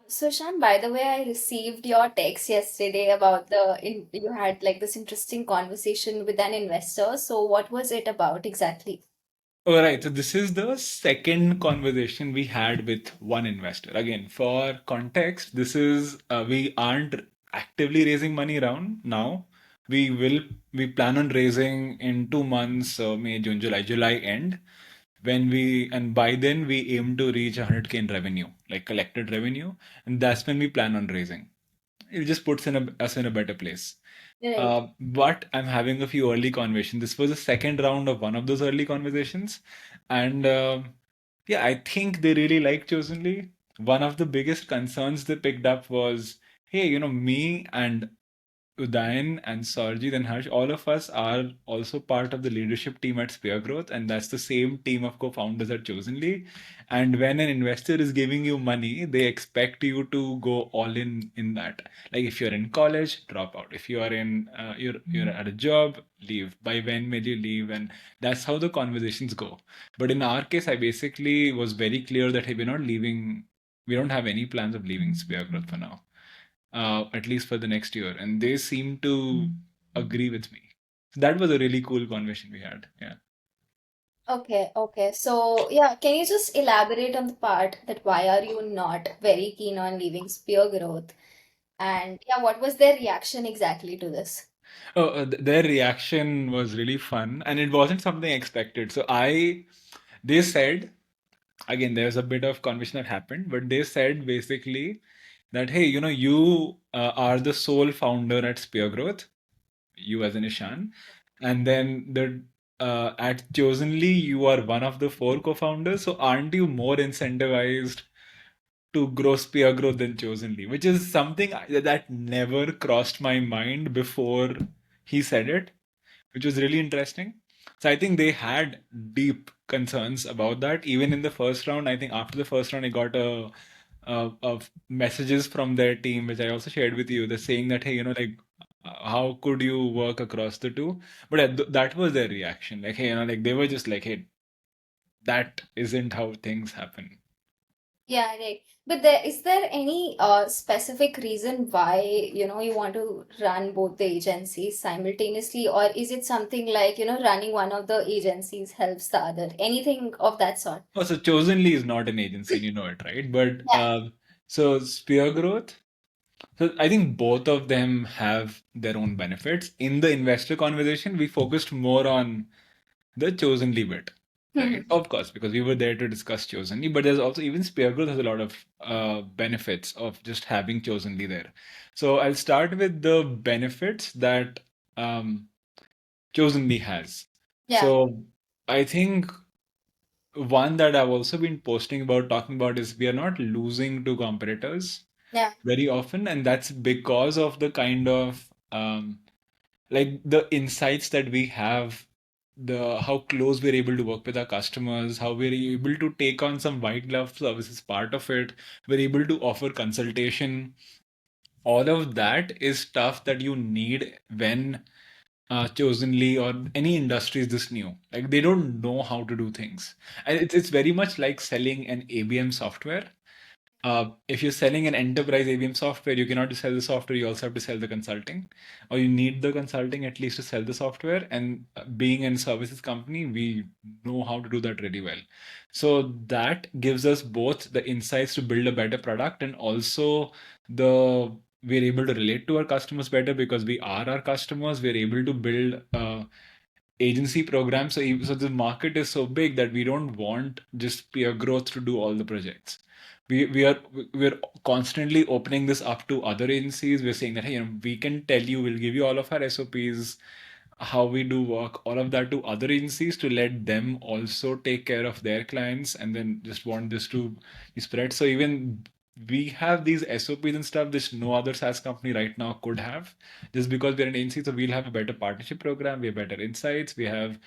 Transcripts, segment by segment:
So, Shan, by the way, I received your text yesterday about you had like this interesting conversation with an investor. So, what was it about exactly? All right, so this is the second conversation we had with one investor. Again, for context, this is we aren't actively raising money around now. We will we plan on raising in 2 months, May, June, July end. And by then we aim to reach 100K in revenue, like collected revenue, and that's when we plan on raising. It just puts us in a better place. Right. But I'm having a few early conversations. This was the second round of one of those early conversations. And yeah, I think they really like Chosenly. One of the biggest concerns they picked up was, hey, me and Udayan and Sarjeet and Harsh, all of us are also part of the leadership team at Spear Growth, and that's the same team of co-founders at Chosenly. And when an investor is giving you money, they expect you to go all in that. Like if you're in college, drop out. If you are in you're at a job, leave. By when will you leave? And that's how the conversations go. But in our case, I basically was very clear that hey, we're not leaving. We don't have any plans of leaving Spear Growth for now, at least for the next year. And they seem to agree with me. That was a really cool conversation we had. Yeah. Okay, okay. So, yeah, can you just elaborate on the part that why are you not very keen on leaving Spear Growth? And yeah, what was their reaction exactly to this? Oh, their reaction was really fun, and it wasn't something expected. They said, again, there's a bit of conversation that happened, but they said basically that, hey, you are the sole founder at Spear Growth, you as an Ishan, and then at Chosenly, you are one of the four co-founders. So aren't you more incentivized to grow Spear Growth than Chosenly? Which is something that never crossed my mind before he said it, which was really interesting. So I think they had deep concerns about that. Even in the first round, I think after the first round, I got of messages from their team, which I also shared with you. They're saying that, hey, like, how could you work across the two? But that was their reaction. Like, hey, like they were just like, hey, that isn't how things happen. Yeah, right. But is there any specific reason why, you want to run both the agencies simultaneously, or is it something like, running one of the agencies helps the other? Anything of that sort? Oh, so Chosenly is not an agency, and you know it, right? But Yeah. so Spear Growth. So I think both of them have their own benefits. In the investor conversation, we focused more on the Chosenly bit, right? Mhm. Of course, because we were there to discuss Chosenly, but there's also even Spear Growth has a lot of benefits of just having Chosenly there. So I'll start with the benefits that um, Chosenly has. Yeah. So I think one that I've also been posting about, talking about, is we are not losing to competitors Yeah. very often, and that's because of the kind of like the insights that we have, the how close we're able to work with our customers, how we're able to take on some white glove services part of it, we're able to offer consultation. All of that is stuff that you need when Chosenly or any industry is this new. Like they don't know how to do things, and it's very much like selling an ABM software. If you're selling an enterprise ABM software, you cannot just sell the software, you also have to sell the consulting, or you need the consulting at least to sell the software. And being in services company, we know how to do that really well. So that gives us both the insights to build a better product, and also the we're able to relate to our customers better because we are our customers. We're able to build agency programs. So the market is so big that we don't want just peer growth to do all the projects. We're constantly opening this up to other agencies. We're saying that, hey, we can tell you, we'll give you all of our SOPs, how we do work, all of that to other agencies to let them also take care of their clients, and then just want this to be spread. So even we have these SOPs and stuff which no other SaaS company right now could have, just because we're an agency. So we'll have a better partnership program, we have better insights, we've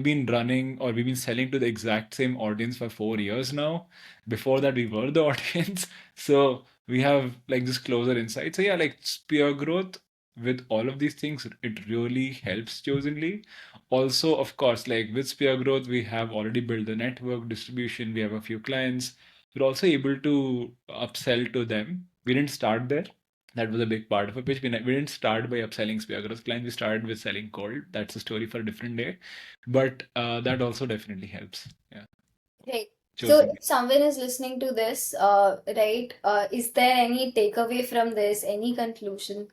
been running, or we've been selling to the exact same audience for 4 years now. Before that, we were the audience. So we have like this closer insight. So yeah, like Spear Growth, with all of these things, it really helps Chosenly. Also, of course, like with Spear Growth, we have already built the network distribution. We have a few clients. we're also able to upsell to them. We didn't start there. That was a big part of it, which we didn't start by upselling Spiagro's clients. We started with selling cold. That's a story for a different day. But that also definitely helps. Yeah, Right. So chosen. if someone is listening to this, right, is there any takeaway from this, any conclusion?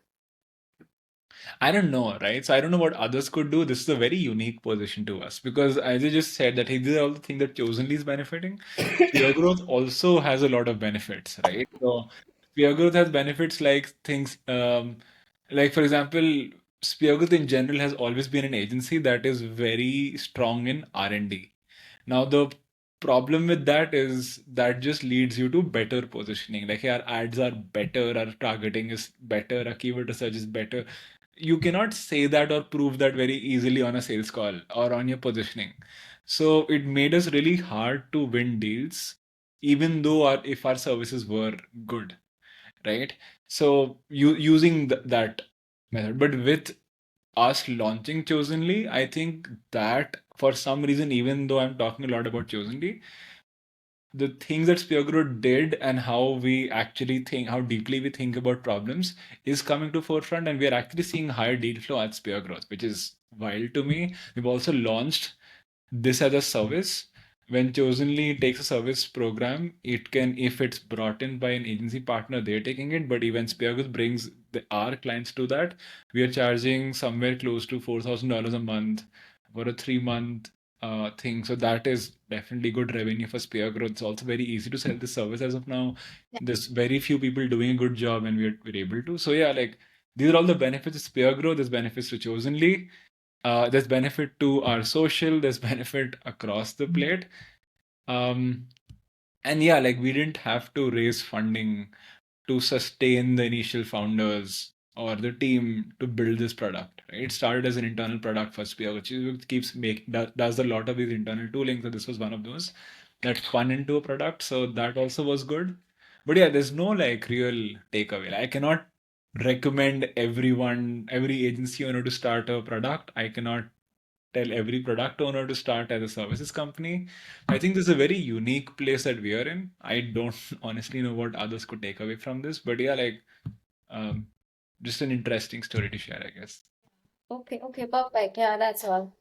I don't know, right? So I don't know what others could do. This is a very unique position to us because as I just said that hey, these are all the things that Chosenly is benefiting. Peer growth also has a lot of benefits, right? So peer growth has benefits like things like for example, Spear Growth in general has always been an agency that is very strong in R&D. Now the problem with that is that just leads you to better positioning. Like our ads are better, our targeting is better, our keyword research is better. You cannot say that or prove that very easily on a sales call or on your positioning. So it made us really hard to win deals, even though if our services were good, right? So you using that method, but with us launching Chosenly, I think that for some reason, even though I'm talking a lot about Chosenly, the things that Speargrow did and how we actually think, how deeply we think about problems is coming to forefront, and we are actually seeing higher deal flow at Speargrowth, which is wild to me. We've also launched this as a service. When Chosenly takes a service program, it can, if it's brought in by an agency partner, they're taking it. But even Speargrowth brings our clients to that, we are charging somewhere close to $4,000 a month for a 3 month thing. So that is definitely good revenue for Speargrowth. It's also very easy to sell this service as of now. There's very few people doing a good job, and we're able to. So yeah, like these are all the benefits of Speargrowth. There's benefits to Chosenly, there's benefit to our social, there's benefit across the plate. Um, and yeah, like we didn't have to raise funding to sustain the initial founders or the team to build this product. Right? It started as an internal product for Spear, which keeps does a lot of these internal tooling. So this was one of those that spun into a product. So that also was good. But yeah, there's no like real takeaway. I cannot recommend every agency owner to start a product. I cannot tell every product owner to start as a services company. I think this is a very unique place that we are in. I don't honestly know what others could take away from this, but yeah, like um, just an interesting story to share, I guess. Okay, okay, perfect. Yeah, that's all.